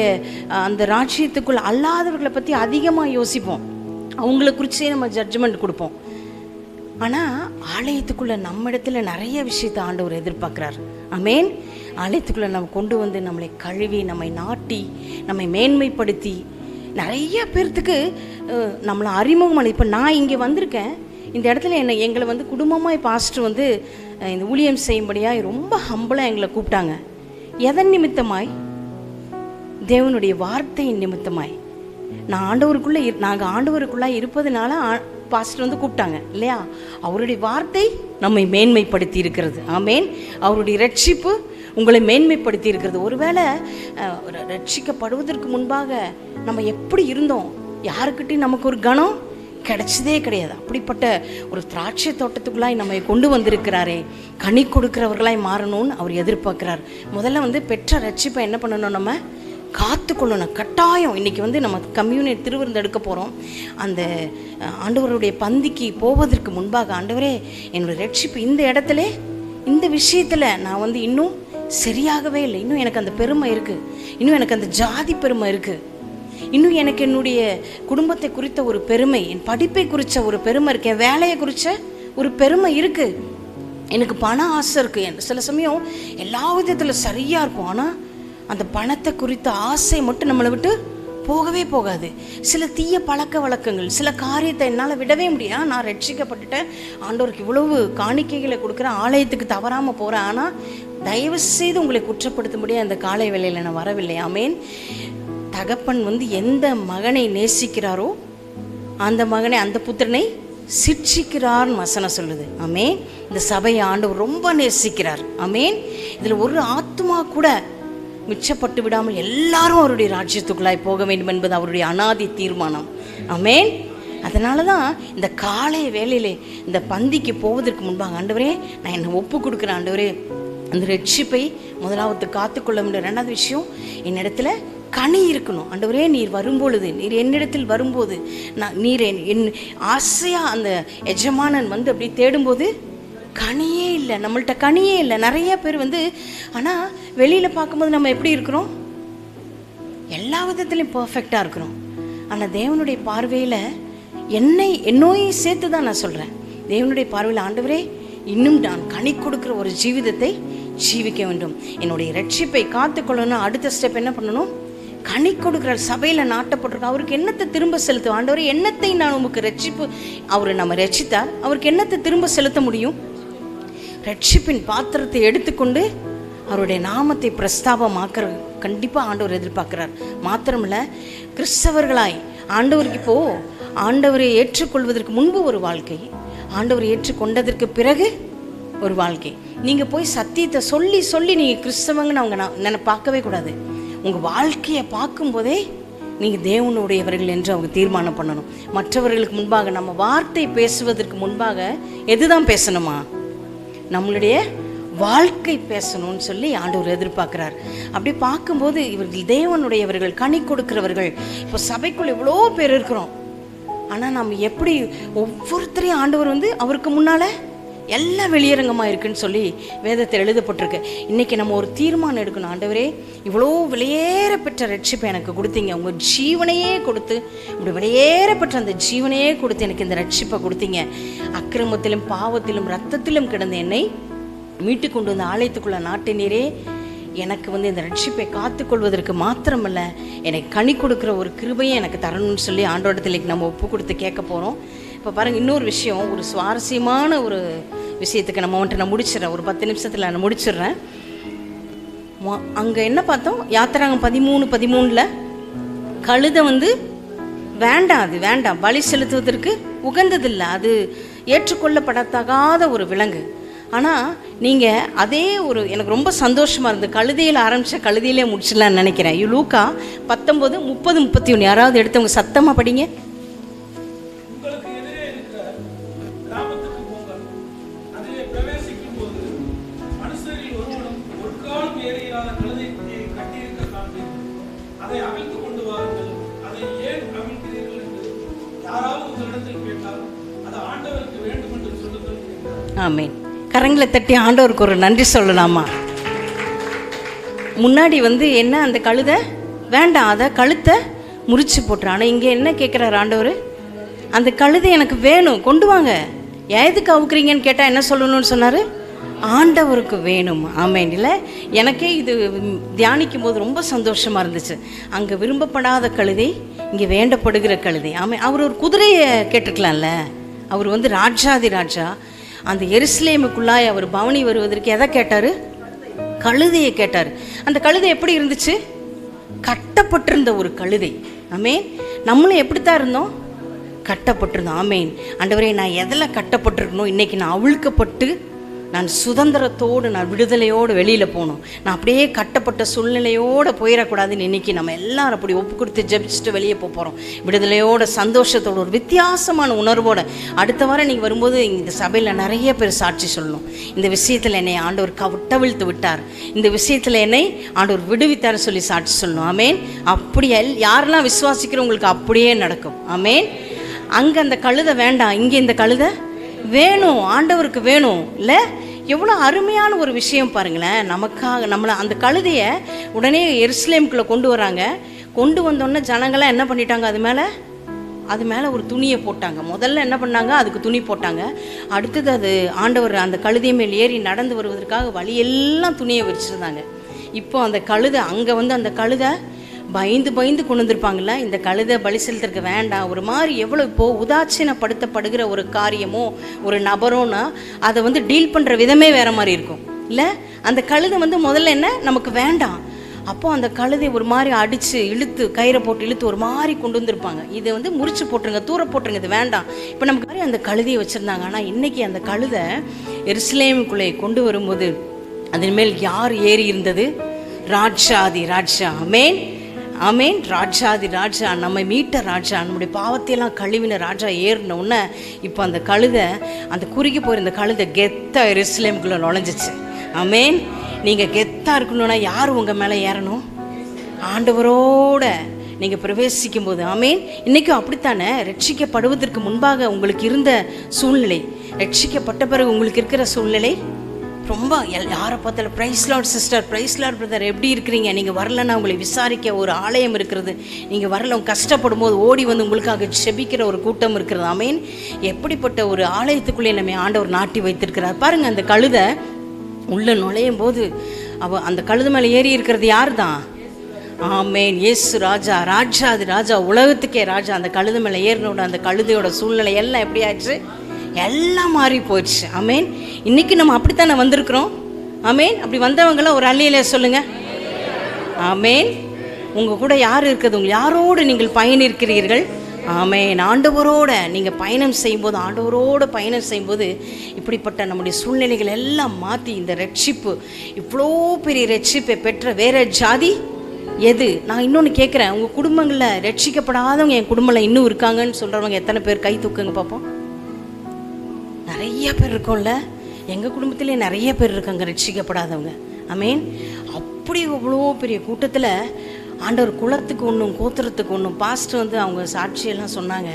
அந்த ராஜ்யத்துக்குள்ள அல்லாதவர்களை பற்றி அதிகமாக யோசிப்போம். அவங்கள குறிச்சே நம்ம ஜட்ஜ்மெண்ட் கொடுப்போம். ஆனால் ஆலயத்துக்குள்ளே நம்ம இடத்துல நிறைய விஷயத்தை ஆண்டவர் எதிர்பார்க்குறார். ஆமேன். ஆலயத்துக்குள்ளே நம்ம கொண்டு வந்து நம்மளை கழுவி, நம்மை நாட்டி, நம்மை மேன்மைப்படுத்தி நிறைய பேர்த்துக்கு நம்மளை அறிமுகம். இப்போ நான் இங்கே வந்திருக்கேன், இந்த இடத்துல எங்களை வந்து குடும்பமாக பாஸ்டர் வந்து இந்த ஊழியம் செய்யும்படியாக ரொம்ப ஹம்பிளாக எங்களை கூப்பிட்டாங்க. எதன் நிமித்தமாய்? தேவனுடைய வார்த்தையின் நிமித்தமாய். நாங்கள் ஆண்டவருக்குள்ளே இருப்பதுனால பாஸ்டர் வந்து கூப்பிட்டாங்க இல்லையா? அவருடைய வார்த்தை நம்மை மேன்மைப்படுத்தி இருக்கிறது. ஆமேன். அவருடைய ரட்சிப்பு உங்களை மேன்மைப்படுத்தி இருக்கிறது. ஒருவேளை ரட்சிக்கப்படுவதற்கு முன்பாக நம்ம எப்படி இருந்தோம், யாருக்கிட்டையும் நமக்கு ஒரு கணம் கிடைச்சதே கிடையாது. அப்படிப்பட்ட ஒரு திராட்சை தோட்டத்துக்குள்ளாய் நம்மை கொண்டு வந்திருக்கிறாரே, கனி கொடுக்கிறவர்களாய் மாறணும்னு அவர் எதிர்பார்க்கிறார். முதல்ல வந்து பெற்ற ரட்சிப்பை என்ன பண்ணணும்? நம்ம காத்துக்கொள்ளணும், கட்டாயம். இன்றைக்கி வந்து நம்ம கம்யூனிட்டி திருவிருந்து எடுக்க போகிறோம். அந்த ஆண்டவருடைய பந்திக்கு போவதற்கு முன்பாக, ஆண்டவரே என்னுடைய ரட்சிப்பு இந்த இடத்துல, இந்த விஷயத்தில் நான் வந்து இன்னும் சரியாகவே இல்லை, இன்னும் எனக்கு அந்த பெருமை இருக்குது, இன்னும் எனக்கு அந்த ஜாதி பெருமை இருக்குது, இன்னும் எனக்கு என்னுடைய குடும்பத்தை குறித்த ஒரு பெருமை, என் படிப்பை குறித்த ஒரு பெருமை இருக்குது, என் வேலையை குறித்த ஒரு பெருமை இருக்குது. எனக்கு பண ஆசை இருக்குது. சில சமயம் எல்லா விதத்தில் சரியாக இருக்கும், ஆனால் அந்த பணத்தை குறித்த ஆசை மட்டும் நம்மளை விட்டு போகவே போகாது. சில தீய பழக்க வழக்கங்கள், சில காரியத்தை என்னால் விடவே முடியாது. நான் ரட்சிக்கப்பட்டுட்டேன், ஆண்டவருக்கு இவ்வளவு காணிக்கைகளை கொடுக்குறேன், ஆலயத்துக்கு தவறாமல் போகிறேன், ஆனால் தயவு செய்து உங்களை குற்றப்படுத்தும்படியே அந்த காலை வேளையில் நான் வரவில்லை. ஆமேன். தகப்பன் எந்த மகனை நேசிக்கிறாரோ அந்த மகனை, அந்த புத்திரனை சிட்சிக்கிறார்னு வசனம் சொல்லுது. ஆமேன். இந்த சபையை ஆண்டவர் ரொம்ப நேசிக்கிறார். ஆமேன். இதில் ஒரு ஆத்மா கூட மிச்சப்பட்டு விடாமல் எல்லாரும் அவருடைய ராஜ்யத்துக்குள்ளாய் போக வேண்டும் என்பது அவருடைய அனாதி தீர்மானம். ஆமேன். அதனால தான் இந்த காலை வேளையிலே இந்த பந்திக்கு போவதற்கு முன்பாக, ஆண்டவரே நான் என்னை ஒப்பு கொடுக்குறேன், ஆண்டவரே அந்த ரட்சிப்பை முதலாவது காத்துக்கொள்ள முடியும். ரெண்டாவது விஷயம், என்னிடத்துல கனி இருக்கணும். ஆண்டவரே நீர் வரும்பொழுது, நீர் என்னிடத்தில் வரும்போது, நீர் என் ஆசையாக அந்த எஜமானன் அப்படி தேடும்போது கனியே இல்லை, நம்மள்கிட்ட கனியே இல்லை. நிறைய பேர் ஆனால் வெளியில் பார்க்கும்போது நம்ம எப்படி இருக்கிறோம்? எல்லா விதத்துலையும் பர்ஃபெக்டாக இருக்கிறோம். ஆனால் தேவனுடைய பார்வையில் என்னையும் சேர்த்து தான் நான் சொல்கிறேன். தேவனுடைய பார்வையில் ஆண்டவரே இன்னும் நான் கனி கொடுக்குற ஒரு ஜீவிதத்தை ஜீவிக்க வேண்டும். என்னுடைய ரட்சிப்பை காத்துக்கொள்ளணும். அடுத்த ஸ்டெப் என்ன பண்ணணும்? கனி கொடுக்குற சபையில் நாட்டப்பட்டிருக்கோம். அவருக்கு என்னத்தை திரும்ப செலுத்தும்? ஆண்டவரே என்னத்தை நான் உமக்கு ரட்சிப்பு, அவர் நம்ம ரட்சித்தார், அவருக்கு என்னத்தை திரும்ப செலுத்த முடியும்? ரட்சிப்பின் பாத்திரத்தை எடுத்துக்கொண்டு அவருடைய நாமத்தை பிரஸ்தாபமாக்குற கண்டிப்பாக ஆண்டவர் எதிர்பார்க்கிறார். மாத்திரமில்ல, கிறிஸ்தவர்களாய் ஆண்டவருக்கு ஆண்டவரை ஏற்றுக்கொள்வதற்கு முன்பு ஒரு வாழ்க்கை, ஆண்டவரை ஏற்றுக்கொண்டதற்கு பிறகு ஒரு வாழ்க்கை. நீங்கள் போய் சத்தியத்தை சொல்லி சொல்லி நீங்கள் கிறிஸ்தவங்கன்னு அவங்க பார்க்கவே கூடாது. உங்கள் வாழ்க்கையை பார்க்கும்போதே நீங்கள் தேவனுடையவர்கள் என்று அவங்க தீர்மானம் பண்ணணும். மற்றவர்களுக்கு முன்பாக நம்ம வார்த்தை பேசுவதற்கு முன்பாக எதுதான் பேசணுமா? நம்மளுடைய வாழ்க்கை பேசணும்னு சொல்லி ஆண்டவர் எதிர்பார்க்குறார். அப்படி பார்க்கும்போது இவர்கள் தேவனுடையவர்கள், கனி கொடுக்கிறவர்கள். இப்போ சபைக்குள்ள இவ்வளோ பேர் இருக்கிறோம், ஆனால் நம்ம எப்படி ஒவ்வொருத்தரையும் ஆண்டவர் அவருக்கு முன்னால் எல்லாம் வெளியரங்கமாக இருக்குன்னு சொல்லி வேதத்தில் எழுதப்பட்டிருக்கு. இன்றைக்கி நம்ம ஒரு தீர்மானம் எடுக்கணும். ஆண்டவரே இவ்வளோ வெளியேற பெற்ற ரட்சிப்பை எனக்கு கொடுத்தீங்க, உங்கள் ஜீவனையே கொடுத்து, இப்படி வெளியேற பெற்ற அந்த ஜீவனையே கொடுத்து எனக்கு இந்த ரட்சிப்பை கொடுத்தீங்க. அக்கிரமத்திலும் பாவத்திலும் இரத்தத்திலும் கிடந்த என்னை மீட்டு கொண்டு வந்து ஆலயத்துக்குள்ள நாட்டினீரே. எனக்கு இந்த ரட்சிப்பை காத்துக்கொள்வதற்கு மாத்திரமல்ல, எனக்கு கனி கொடுக்குற ஒரு கிருபையை எனக்கு தரணும்னு சொல்லி ஆண்டோடத்தில் நம்ம ஒப்பு கொடுத்து கேட்க போகிறோம். இப்போ பாருங்கள், இன்னொரு விஷயம், ஒரு சுவாரஸ்யமான ஒரு விஷயத்துக்கு நான் முடிச்சிடறேன். ஒரு 10 நிமிஷத்தில் நான் முடிச்சிடுறேன். அங்கே என்ன பார்த்தோம்? யாத்திராகம் 13:13 கழுதை வேண்டாம், அது வேண்டாம், பலி செலுத்துவதற்கு உகந்ததில்லை, அது ஏற்றுக்கொள்ளப்படத்தகாத ஒரு விலங்கு. ஆனால் நீங்கள் அதே எனக்கு ரொம்ப சந்தோஷமாக இருந்தது. கழுதையில் ஆரம்பித்த கழுதையிலே முடிச்சிடலான்னு நினைக்கிறேன். லூக்கா 19:30-31 யாராவது எடுத்தவங்க சத்தமாக படிங்க. ஆமேன். கரங்களை தட்டி ஆண்டவருக்கு ஒரு நன்றி சொல்லலாமா? முன்னாடி என்ன, அந்த கழுதை வேண்டாம், அதை கழுத்தை முறிச்சு போட்டுறான். ஆனால் இங்கே என்ன கேட்குறாரு ஆண்டவர்? அந்த கழுதை எனக்கு வேணும், கொண்டு வாங்க. எதுக்கு அவுக்குறீங்கன்னு கேட்டால் என்ன சொல்லணும்னு சொன்னார்? ஆண்டவருக்கு வேணும். ஆமேன். இல்லை, எனக்கே இது தியானிக்கும் போது ரொம்ப சந்தோஷமாக இருந்துச்சு. அங்கே விரும்பப்படாத கழுதை, இங்கே வேண்டப்படுகிற கழுதை. ஆமாம். அவர் ஒரு குதிரையை கேட்டிருக்கலாம்ல. அவர் ராஜாதி ராஜா. அந்த எருசலேமுக்குள்ளாய் அவர் பவனி வருவதற்கு எதை கேட்டார்? கழுதையை கேட்டார். அந்த கழுதை எப்படி இருந்துச்சு? கட்டப்பட்டிருந்த ஒரு கழுதை. ஆமேன். நம்மளும் எப்படித்தான் இருந்தோம்? கட்டப்பட்டிருந்தோம். ஆமேன். ஆண்டவரே, நான் எதில் கட்டப்பட்டிருக்கணும்? இன்றைக்கி நான் அவிழ்க்கப்பட்டு நான் சுதந்திரத்தோடு, நான் விடுதலையோடு வெளியில் போகணும். நான் அப்படியே கட்டப்பட்ட சூழ்நிலையோடு போயிடக்கூடாதுன்னு இன்றைக்கி நம்ம எல்லோரும் அப்படி ஒப்பு கொடுத்து ஜெபிச்சுட்டு வெளியே போகிறோம். விடுதலையோட, சந்தோஷத்தோடு, ஒரு வித்தியாசமான உணர்வோடு. அடுத்த வாரம் நீங்கள் வரும்போது இந்த சபையில் நிறைய பேர் சாட்சி சொல்லணும். இந்த விஷயத்தில் என்னை ஆண்டவர் கவிழ்த்து விட்டார், இந்த விஷயத்தில் என்னை ஆண்டவர் விடுவித்தார் சொல்லி சாட்சி சொல்லணும். ஆமேன். அப்படி யாரெல்லாம் விசுவாசிக்கிறவங்களுக்கு அப்படியே நடக்கும். ஆமேன். அங்கே அந்த கழுதை வேண்டாம், இங்கே இந்த கழுதை வேணும், ஆண்டவருக்கு வேணும். இல்லை, எவ்வளோ அருமையான ஒரு விஷயம் பாருங்களேன். நமக்காக நம்மளை அந்த கழுதையை உடனே எருசலேமுக்குள்ளே கொண்டு வராங்க. கொண்டு வந்தோடனே ஜனங்களாம் என்ன பண்ணிட்டாங்க? அது மேலே அது மேலே ஒரு துணியை போட்டாங்க. முதல்ல என்ன பண்ணாங்க, அதுக்கு துணி போட்டாங்க. அடுத்தது அது ஆண்டவர் அந்த கழுதை மேல் ஏறி நடந்து வருவதற்காக வழியெல்லாம் துணியை விரிச்சிருந்தாங்க. இப்போ அந்த கழுதை அங்கே வந்து அந்த கழுதை பயந்து கொண்டு வந்திருப்பாங்கல்ல, இந்த கழுதை பலி செலுத்திருக்க வேண்டாம், ஒரு மாதிரி எவ்வளோ இப்போது உதாசீனப்படுத்தப்படுகிற ஒரு காரியமோ ஒரு நபரோன்னா அதை வந்து டீல் பண்ணுற விதமே வேறு மாதிரி இருக்கும் இல்லை. அந்த கழுதை வந்து முதல்ல என்ன நமக்கு வேண்டாம், அப்போது அந்த கழுதை ஒரு மாதிரி அடித்து இழுத்து கயிறை போட்டு இழுத்து ஒரு மாதிரி கொண்டு வந்திருப்பாங்க. இதை வந்து முறிச்சு போட்டுருங்க, தூர போட்டுருங்க, இது வேண்டாம். இப்போ நமக்கு மாதிரி அந்த கழுதையை வச்சுருந்தாங்க. ஆனால் இன்றைக்கி அந்த கழுதை எருசலேமுக்குள்ளே கொண்டு வரும்போது அதன் மேல் யார் ஏறி இருந்தது? ராஜாதி ராஜா. ஆமென் ஆமென். ராஜாதி ராஜா, நம்மை மீட்ட ராஜா, நம்முடைய பாவத்தையெல்லாம் கழுவின ராஜா ஏறின உடனே இப்போ அந்த கழுதை, அந்த குறுகி போயிருந்த கழுதை கெத்தா எருசலேமுக்குள்ளே நுழைஞ்சிச்சு. ஆமென். நீங்கள் கெத்தாக இருக்கணும்னா யார் உங்கள் மேலே ஏறணும்? ஆண்டவரோட நீங்கள் பிரவேசிக்கும் போது. ஆமென். இன்றைக்கும் அப்படித்தானே, ரட்சிக்கப்படுவதற்கு முன்பாக உங்களுக்கு இருந்த சூழ்நிலை, ரட்சிக்கப்பட்ட பிறகு உங்களுக்கு இருக்கிற சூழ்நிலை ரொம்ப யாரை பார்த்தாலும் praise Lord sister, praise Lord brother, எப்படி இருக்கிறீங்க, நீங்கள் வரலன்னா உங்களை விசாரிக்க ஒரு ஆலயம் இருக்கிறது, நீங்கள் வரல கஷ்டப்படும் போது ஓடி வந்து உங்களுக்காக செபிக்கிற ஒரு கூட்டம் இருக்கிறது. ஆமென். எப்படிப்பட்ட ஒரு ஆலயத்துக்குள்ளே நம்ம ஆண்டவர் நாட்டி வைத்திருக்கிறார் பாருங்கள். அந்த கழுதை உள்ளே நுழையும் போது அந்த கழுது மேலே ஏறி இருக்கிறது யார் தான்? ஆமென். இயேசு ராஜா, ராஜாதி ராஜா, உலகத்துக்கே ராஜா. அந்த கழுது மேலே ஏறினோட அந்த கழுதையோட சூழ்நிலை எல்லாம் எப்படி ஆயிடுச்சு? எல்லாம் மாறி போயிடுச்சு. ஆமென். இன்றைக்கி நம்ம அப்படித்தானே வந்திருக்கிறோம். ஆமென். அப்படி வந்தவங்களாம் ஒரு அல்லையில சொல்லுங்கள். ஆமென். உங்கள் கூட யார் இருக்குது? உங்கள் யாரோடு நீங்கள் பயணிக்கிறீர்கள்? ஆமென். ஆண்டவரோட நீங்கள் பயணம் செய்யும்போது, ஆண்டவரோடு பயணம் செய்யும்போது இப்படிப்பட்ட நம்முடைய சூழ்நிலைகள் எல்லாம் மாற்றி இந்த ரட்சிப்பு, இவ்வளோ பெரிய ரட்சிப்பை பெற்ற வேற ஜாதி எது? நான் இன்னொன்று கேட்குறேன், உங்கள் குடும்பங்களில் ரட்சிக்கப்படாதவங்க என் குடும்பத்தில் இன்னும் இருக்காங்கன்னு சொல்கிறவங்க எத்தனை பேர்? கை தூக்குங்க பார்ப்போம். நிறைய பேர் இருக்கோம்ல, எங்கள் குடும்பத்திலே நிறைய பேர் இருக்காங்க ரட்சிக்கப்படாதவங்க. ஆமென். அப்படி அவ்வளோ பெரிய கூட்டத்தில் ஆண்டவர் குலத்துக்கு ஒன்றும் கோத்திரத்துக்கு ஒன்றும் பாஸ்டர் வந்து அவங்க சாட்சியெல்லாம் சொன்னாங்க.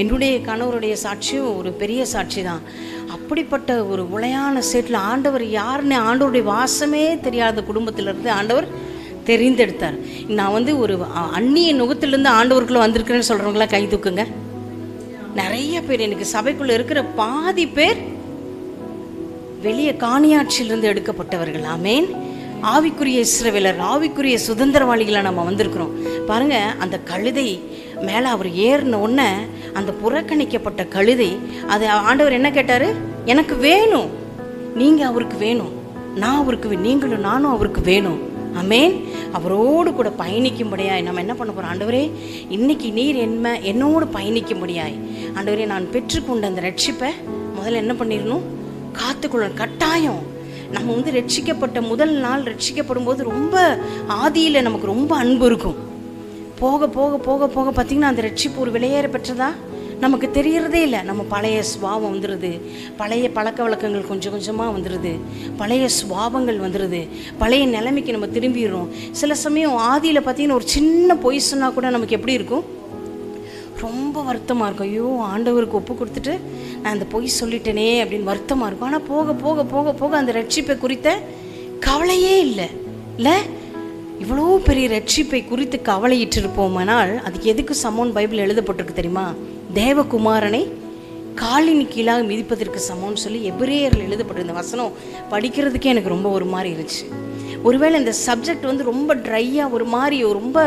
என்னுடைய கணவருடைய சாட்சியும் ஒரு பெரிய சாட்சி தான். அப்படிப்பட்ட ஒரு உளையான சேட்டில் ஆண்டவர் யாருன்னு ஆண்டவருடைய வாசமே தெரியாத குடும்பத்திலேருந்து ஆண்டவர் தெரிந்தெடுத்தார். நான் வந்து ஒரு அந்நிய நுகத்திலேருந்து ஆண்டவருக்குள்ளே வந்திருக்கிறேன்னு சொல்கிறவங்களாம் கை தூக்குங்க. நிறைய பேர், எனக்கு சபைக்குள்ளே இருக்கிற பாதி பேர் வெளியே காணியாட்சியிலிருந்து எடுக்கப்பட்டவர்கள். ஆமென். ஆவிக்குரிய இஸ்ரவேலர், ஆவிக்குரிய சுதந்திரவாளிகளாக நம்ம வந்திருக்கிறோம் பாருங்கள். அந்த கழுதை மேலே அவர் ஏறின உடனே அந்த புறக்கணிக்கப்பட்ட கழுதை, அது ஆண்டவர் என்ன கேட்டார்? எனக்கு வேணும், நீங்கள் அவருக்கு வேணும், நான் அவருக்கு, நீங்களும் நானும் அவருக்கு வேணும். ஆமென். அவரோடு கூட பயணிக்கும்படியாய் நம்ம என்ன பண்ண போகிறோம்? ஆண்டவரே, இன்னைக்கு நீர் என்னோடு பயணிக்கும்படியாய் ஆண்டவரே, நான் பெற்றுக்கொண்ட அந்த ரட்சிப்பை முதல்ல என்ன பண்ணிடணும்? காத்துக்கொள்ள கட்டாயம். நம்ம வந்து ரட்சிக்கப்பட்ட முதல் நாள் ரட்சிக்கப்படும் போது ரொம்ப ஆதியில் நமக்கு ரொம்ப அன்பு இருக்கும். போக போக போக போக பார்த்திங்கன்னா அந்த ரட்சிப்பு ஒரு விலையேற பெற்றதா நமக்கு தெரியறதே இல்லை. நம்ம பழைய சுபாவம் வந்துடுது, பழைய பழக்க வழக்கங்கள் கொஞ்சம் கொஞ்சமாக வந்துடுது, பழைய சுபாவங்கள் வந்துடுது, பழைய நிலைமைக்கு நம்ம திரும்பிடுறோம். சில சமயம் ஆதியில் பார்த்திங்கன்னா ஒரு சின்ன பொய் சொன்னால் கூட நமக்கு எப்படி இருக்கும்? ரொம்ப வருத்தமாக இருக்கும். ஐயோ, ஆண்டவருக்கு ஒப்பு கொடுத்துட்டு நான் அந்த பொய் சொல்லிட்டேனே அப்படின்னு வருத்தமாக இருக்கும். ஆனால் போக போக போக போக அந்த ரட்சிப்பை குறித்த கவலையே இல்லை. இவ்வளோ பெரிய ரட்சிப்பை குறித்து கவலையிட்டு இருப்போமானால் அதுக்கு எதுக்கு சமோன் பைபிள் எழுதப்பட்டிருக்கு தெரியுமா? தேவகுமாரனை காலின் கீழாக மிதிப்பதற்கு சமோன்னு சொல்லி எபிரேயரில் எழுதப்பட்டிருந்த வசனம் படிக்கிறதுக்கே எனக்கு ரொம்ப ஒரு மாதிரி இருந்துச்சு. ஒருவேளை இந்த சப்ஜெக்ட் வந்து ரொம்ப ட்ரையாக ஒரு மாதிரி ரொம்ப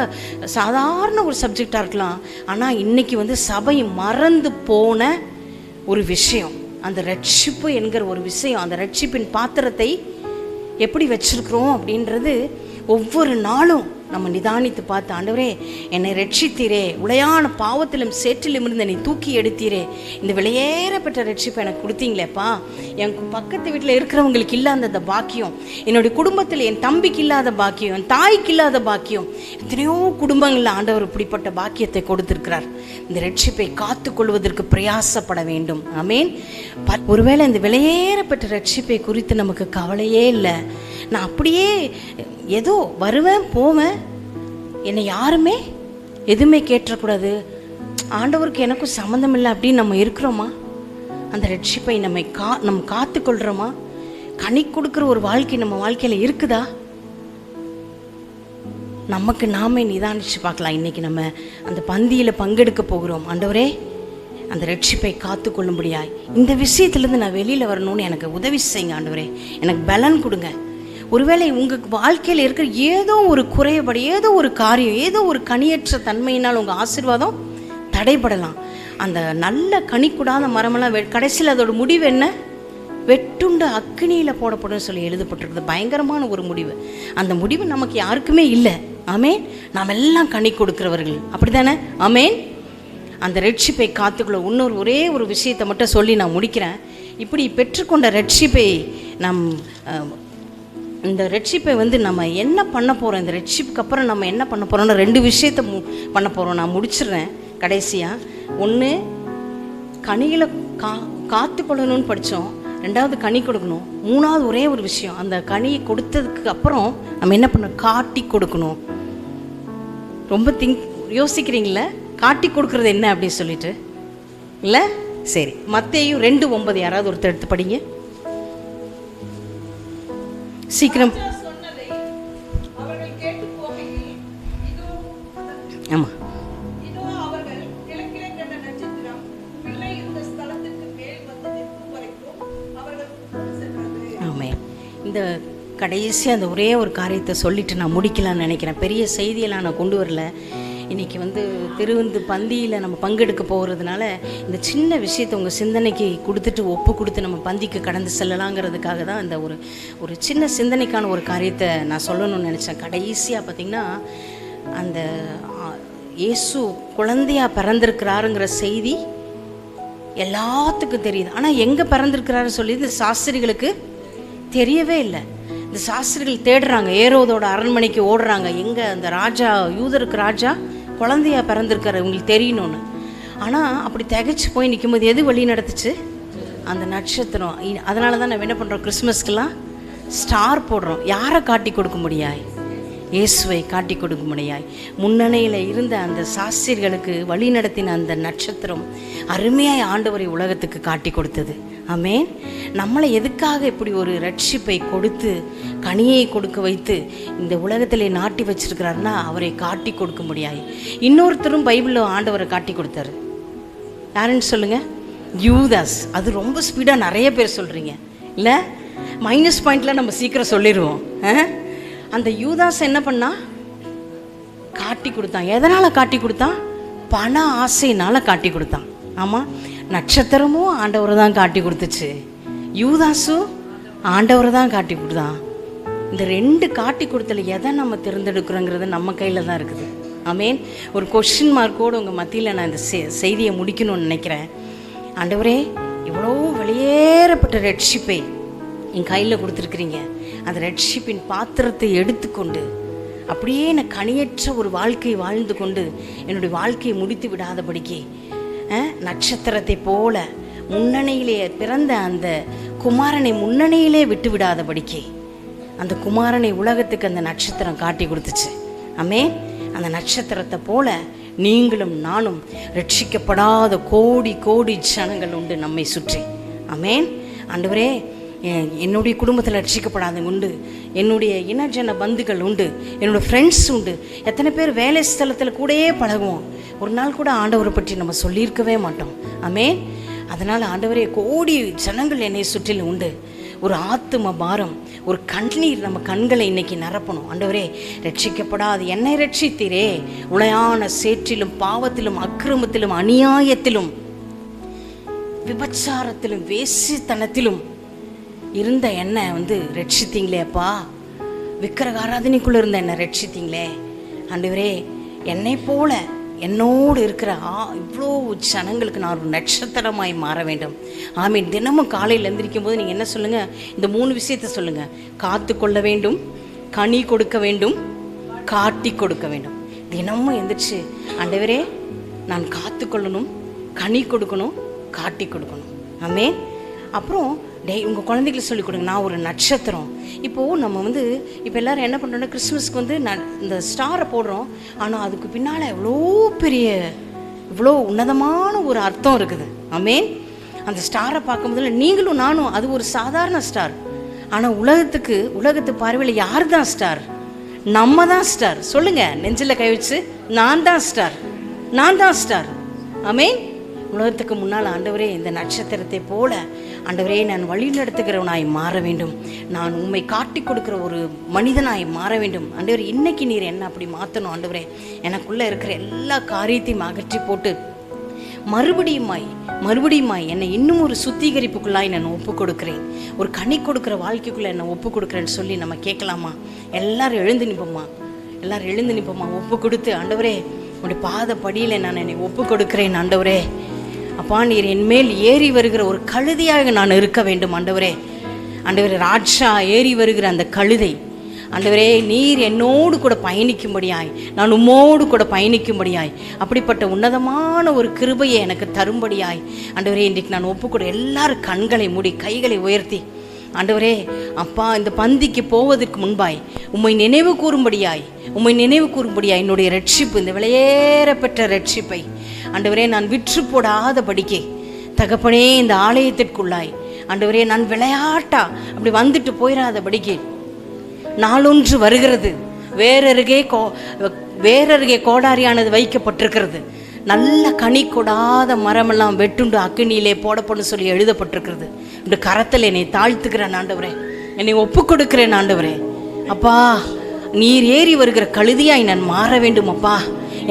சாதாரண ஒரு சப்ஜெக்டாக இருக்கலாம். ஆனால் இன்றைக்கி வந்து சபை மறந்து போன ஒரு விஷயம், அந்த ரட்சிப்பு என்கிற ஒரு விஷயம், அந்த ரட்சிப்பின் பாத்திரத்தை எப்படி வச்சுருக்கிறோம் அப்படின்றது ஒவ்வொரு நாளும் நம்ம நிதானித்து பார்த்து, ஆண்டவரே என்னை ரட்சித்தீரே, உளையான பாவத்திலும் சேற்றிலும் இருந்து என்னை தூக்கி எடுத்தீரே, இந்த விலையேற பெற்ற ரட்சிப்பை எனக்கு கொடுத்தீங்களேப்பா. என் பக்கத்து வீட்டில் இருக்கிறவங்களுக்கு இல்லாத அந்த பாக்கியம், என்னுடைய குடும்பத்தில் என் தம்பிக்கு இல்லாத பாக்கியம், என் தாய்க்கு இல்லாத பாக்கியம், எத்தனையோ குடும்பங்களில் ஆண்டவர் இப்படிப்பட்ட பாக்கியத்தை கொடுத்திருக்கிறார். இந்த ரட்சிப்பை காத்து கொள்வதற்கு பிரயாசப்பட வேண்டும். ஆமேன். ஒருவேளை இந்த விலையேற பெற்ற ரட்சிப்பை குறித்து நமக்கு கவலையே இல்லை, நான் அப்படியே ஏதோ வருவேன் போவேன், என்னை யாருமே எதுவுமே கேட்டக்கூடாது, ஆண்டவருக்கு எனக்கும் சம்மந்தம் இல்லை அப்படின்னு நம்ம இருக்கிறோமா? அந்த ரட்சிப்பை நம்ம காத்துக்கொள்கிறோமா? கனி கொடுக்குற ஒரு வாழ்க்கை நம்ம வாழ்க்கையில் இருக்குதா? நமக்கு நாமே நிதானித்து பார்க்கலாம். இன்றைக்கி நம்ம அந்த பந்தியில் பங்கெடுக்க போகிறோம். ஆண்டவரே, அந்த ரட்சிப்பை காத்து கொள்ளும்படியாய் இந்த விஷயத்துலேருந்து நான் வெளியில் வரணும்னு எனக்கு உதவி செய்யுங்க ஆண்டவரே. எனக்கு பலன் கொடுங்க. ஒருவேளை உங்கள் வாழ்க்கையில் இருக்கிற ஏதோ ஒரு குறைபாடு, ஏதோ ஒரு காரியம், ஏதோ ஒரு கனியற்ற தன்மையினால் உங்கள் ஆசீர்வாதம் தடைபடலாம். அந்த நல்ல கனி கூடாத மரமெல்லாம் கடைசியில் அதோட முடிவு என்ன? வெட்டுண்டு அக்கினியில் போடப்படும் சொல்லி எழுதப்பட்டிருக்குது. பயங்கரமான ஒரு முடிவு. அந்த முடிவு நமக்கு யாருக்குமே இல்லை. ஆமேன். நாம் எல்லாம் கனி கொடுக்கிறவர்கள், அப்படி தானே? ஆமேன். அந்த ரட்சிப்பை காத்துக்குள்ள ஒரே ஒரு விஷயத்தை மட்டும் சொல்லி நான் முடிக்கிறேன். இப்படி பெற்றுக்கொண்ட ரட்சிப்பை இந்த ரட்சிப்பை நம்ம என்ன பண்ண போகிறோம், இந்த ரட்சிப்புக்கு அப்புறம் நம்ம என்ன பண்ண போகிறோம்னா 2 விஷயத்தை பண்ண போகிறோம். நான் முடிச்சிடுறேன் கடைசியாக. ஒன்று, கனிகளை காத்துக்கொள்ளணும்னு படித்தோம். 2வது கனி கொடுக்கணும். 3வது ஒரே ஒரு விஷயம், அந்த கனியை கொடுத்ததுக்கு அப்புறம் நம்ம என்ன பண்ணணும்? காட்டி கொடுக்கணும். ரொம்ப யோசிக்கிறீங்களே, காட்டி கொடுக்குறது என்ன அப்படின்னு சொல்லிட்டு இல்லை? சரி, மத்தேயு 2:9 யாராவது ஒருத்தர் எடுத்து படிங்க சீக்கிரம். ஆமாம். ஆமாம். இந்த கடைசி அந்த ஒரே ஒரு காரியத்தை சொல்லிட்டு நான் முடிக்கலான்னு நினைக்கிறேன். பெரிய செய்தியெல்லாம் நான் கொண்டு வரல. இன்றைக்கி திருவிருந்து பந்தியில் நம்ம பங்கெடுக்க போகிறதுனால இந்த சின்ன விஷயத்தை உங்கள் சிந்தனைக்கு கொடுத்துட்டு ஒப்பு கொடுத்து நம்ம பந்திக்கு கடந்து செல்லலாங்கிறதுக்காக தான் இந்த ஒரு சின்ன சிந்தனைக்கான ஒரு காரியத்தை நான் சொல்லணும்னு நினச்சேன். கடைசியாக பார்த்திங்கன்னா, அந்த இயேசு குழந்தையாக பிறந்திருக்கிறாருங்கிற செய்தி எல்லாத்துக்கும் தெரியுது. ஆனால் எங்கே பிறந்திருக்கிறாரு சொல்லி இந்த சாஸ்திரிகளுக்கு தெரியவே இல்லை. இந்த சாஸ்திரிகள் தேடுறாங்க, ஏரோதோட அரண்மனைக்கு ஓடுறாங்க, எங்கே அந்த ராஜா, யூதருக்கு ராஜா குழந்தையாக பிறந்திருக்காரு உங்களுக்கு தெரியணும்னு. ஆனால் அப்படி திகைச்சு போய் நிற்கும்போது எது வழி நடத்துச்சு? அந்த நட்சத்திரம். அதனால தான் நம்ம என்ன பண்ணுறோம்? கிறிஸ்மஸ்க்கெலாம் ஸ்டார் போடுறோம். யாரை காட்டி கொடுக்க முடியாய்? இயேசுவை காட்டி கொடுக்க முடியாய். முன்னணியில் இருந்த அந்த சாஸ்திரிகளுக்கு வழி நடத்தின அந்த நட்சத்திரம் அருமையாய் ஆண்டவரை உலகத்துக்கு காட்டி கொடுத்தது. ஆமேன். நம்மளை எதுக்காக இப்படி ஒரு ரட்சிப்பை கொடுத்து கனியை கொடுக்க வைத்து இந்த உலகத்திலே நாட்டி வச்சிருக்கிறாருன்னா அவரை காட்டி கொடுக்க முடியாது. இன்னொருத்தரும் பைபிளில் ஆண்டவரை காட்டி கொடுத்தாரு. யாருன்னு சொல்லுங்கள்? யூதாஸ். அது ரொம்ப ஸ்பீடாக நிறைய பேர் சொல்கிறீங்க இல்லை? மைனஸ் பாயிண்டில் நம்ம சீக்கிரம் சொல்லிடுவோம். அந்த யூதாஸ் என்ன பண்ணா? காட்டி கொடுத்தான். எதனால் காட்டி கொடுத்தான்? பண ஆசையினால் காட்டி கொடுத்தான். ஆமாம். நட்சத்திரமும் ஆண்டவரை தான் காட்டி கொடுத்துச்சு, யூதாஸும் ஆண்டவரை தான் காட்டி கொடுத்தான். இந்த 2 காட்டி கொடுத்தல எதை நம்ம தேர்ந்தெடுக்கிறோங்கிறது நம்ம கையில் தான் இருக்குது. ஆமேன். ஒரு கொஸ்டின் மார்க்கோடு உங்கள் மத்தியில் நான் இந்த செய்தியை முடிக்கணும்னு நினைக்கிறேன். ஆண்டவரே, இவ்வளோ வெளியேறப்பட்ட ரட்சிப்பை என் கையில் கொடுத்துருக்குறீங்க. அந்த ரட்சிப்பின் பாத்திரத்தை எடுத்துக்கொண்டு அப்படியே நான் கனியற்ற ஒரு வாழ்க்கை வாழ்ந்து கொண்டு என்னுடைய வாழ்க்கையை முடித்து விடாதபடிக்கு நட்சத்திரத்தை போல முன்னணியிலே பிறந்த அந்த குமாரனை முன்னணியிலே விட்டு விடாதபடிக்கு அந்த குமாரனை உலகத்துக்கு அந்த நட்சத்திரம் காட்டி கொடுத்துச்சு. ஆமேன். அந்த நட்சத்திரத்தை போல நீங்களும் நானும் ரட்சிக்கப்படாத கோடி கோடி ஜனங்கள் உண்டு நம்மை சுற்றி. ஆமேன். ஆண்டவரே, என்னுடைய குடும்பத்தில் ரட்சிக்கப்படாதவங்க உண்டு, என்னுடைய இனஜன பந்துகள் உண்டு, என்னோடய ஃப்ரெண்ட்ஸ் உண்டு. எத்தனை பேர் வேலை ஸ்தலத்தில் கூடயே பழகுவோம், ஒரு நாள் கூட ஆண்டவரை பற்றி நம்ம சொல்லியிருக்கவே மாட்டோம். ஆமேன். அதனால் ஆண்டவரே, கோடி ஜனங்கள் என்னை சுற்றிலும் உண்டு. ஒரு ஆத்தும பாரம், ஒரு கண்ணீர் நம்ம கண்களை இன்னைக்கு நிரப்பணும். ஆண்டவரே, ரட்சிக்கப்படாது என்னை ரட்சித்தீரே. உளையான சேற்றிலும் பாவத்திலும் அக்கிரமத்திலும் அநியாயத்திலும் விபச்சாரத்திலும் வேசித்தனத்திலும் இருந்த என்னை ரட்சித்தீங்களே அப்பா. விக்கிரக ஆராதனைக்குள்ளே இருந்த என்னை ரட்சித்தீங்களே. ஆண்டவரே, என்னை போல என்னோடு இருக்கிற இவ்வளோ ஜனங்களுக்கு நான் ஒரு நட்சத்திரமாய் மாற வேண்டும். ஆமீன். தினமும் காலையில் எழுந்திரிக்கும் போது நீங்கள் என்ன சொல்லுங்கள்? இந்த 3 விஷயத்தை சொல்லுங்கள். காத்து கொள்ள வேண்டும், கனி கொடுக்க வேண்டும், காட்டி கொடுக்க வேண்டும். தினமும் எந்திரிச்சு, ஆண்டவரே, நான் காத்து கொள்ளணும், கனி கொடுக்கணும், காட்டி கொடுக்கணும். ஆமேன். அப்புறம் உங்கள் குழந்தைகளை சொல்லிக் கொடுங்க, நான் ஒரு நட்சத்திரம். இப்போது நம்ம இப்போ எல்லோரும் என்ன பண்ணுறோன்னா, கிறிஸ்மஸ்க்கு இந்த ஸ்டாரை போடுறோம். ஆனால் அதுக்கு பின்னால் எவ்வளோ பெரிய, இவ்வளோ உன்னதமான ஒரு அர்த்தம் இருக்குது. ஆமேன். அந்த ஸ்டாரை பார்க்கும்போது நீங்களும் நானும் அது ஒரு சாதாரண ஸ்டார். ஆனால் உலகத்து பார்வையில் யார் தான் ஸ்டார்? நம்ம தான் ஸ்டார். சொல்லுங்க, நெஞ்சில் கை வச்சு, நான் தான் ஸ்டார், நான் தான் ஸ்டார். ஆமென். உலகத்துக்கு முன்னால் ஆண்டவரே, இந்த நட்சத்திரத்தை போல ஆண்டவரே நான் வழி நடத்துகிறவனாய் மாற வேண்டும். நான் உண்மை காட்டி கொடுக்குற ஒரு மனிதனாய் மாற வேண்டும். ஆண்டவரே, இன்னைக்கு நீர் என்ன அப்படி மாற்றணும் ஆண்டவரே. எனக்குள்ளே இருக்கிற எல்லா காரியத்தையும் அகற்றி போட்டு மறுபடியுமாய் என்னை இன்னும் ஒரு சுத்திகரிப்புக்குள்ளாய் நான் ஒப்பு கொடுக்குறேன். ஒரு கனி கொடுக்குற வாழ்க்கைக்குள்ளே என்னை ஒப்பு கொடுக்குறேன்னு சொல்லி நம்ம கேட்கலாமா? எல்லாரும் எழுந்து நிற்போமா, ஒப்பு கொடுத்து, ஆண்டவரே உடைய பாத படியில் நான் என்னை ஒப்பு கொடுக்குறேன் ஆண்டவரே. அப்பா, நீர் என்மேல் ஏறி வருகிற ஒரு கழுதையாக நான் இருக்க வேண்டும் ஆண்டவரே. ராட்சா ஏறி வருகிற அந்த கழுதை ஆண்டவரே, நீர் என்னோடு கூட பயணிக்கும்படியாய், நான் உம்மோடு கூட பயணிக்கும்படியாய், அப்படிப்பட்ட உன்னதமான ஒரு கிருபையை எனக்கு தரும்படியாய் ஆண்டவரே இன்றைக்கு நான் ஒப்புக்கொடு. எல்லாரும் கண்களை மூடி கைகளை உயர்த்தி, ஆண்டவரே அப்பா, இந்த பந்திக்கு போவதற்கு முன்பாய் உம்மை நினைவு கூறும்படியாய் என்னுடைய ரட்சிப்பு, இந்த விலையேற பெற்ற ரட்சிப்பை ஆண்டவரே நான் விற்று போடாதபடிக்கே தகப்பனே, இந்த ஆலயத்திற்குள்ளாய் ஆண்டவரே நான் விளையாட்டா அப்படி வந்துட்டு போயிடாதபடிக்கு, நாளொன்று வருகிறது, வேறருகே கோடாரியானது வைக்கப்பட்டிருக்கிறது, நல்ல கனி கொடாத மரமெல்லாம் வெட்டுண்டு அக்கினியிலே போடப்படும் சொல்லி எழுதப்பட்டிருக்கிறது. இந்த கரத்தில் என்னை தாழ்த்துக்கிறேன் ஆண்டவரே, என்னை ஒப்பு கொடுக்கிறேன் ஆண்டவரே. அப்பா, நீர் ஏறி வருகிற கழுதியாய் நான் மாற வேண்டும் அப்பா.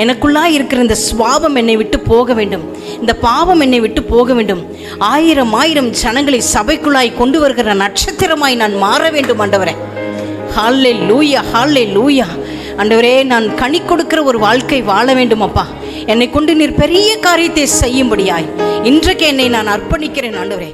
எனக்குள்ளாய் இருக்கிற இந்த சுவாபம் என்னை விட்டு போக வேண்டும், இந்த பாவம் என்னை விட்டு போக வேண்டும். ஆயிரம் ஜனங்களை சபைக்குள்ளாய் கொண்டு வருகிற நட்சத்திரமாய் நான் மாற வேண்டும் ஆண்டவரே. ஹல்லேலூயா, ஹல்லேலூயா. ஆண்டவரே, நான் கனி கொடுக்கிற ஒரு வாழ்க்கை வாழ வேண்டும் அப்பா. என்னை கொண்டு நீர் பெரிய காரியத்தை செய்யும்படியாய் இன்றைக்கு என்னை நான் அர்ப்பணிக்கிறேன் ஆண்டவரே.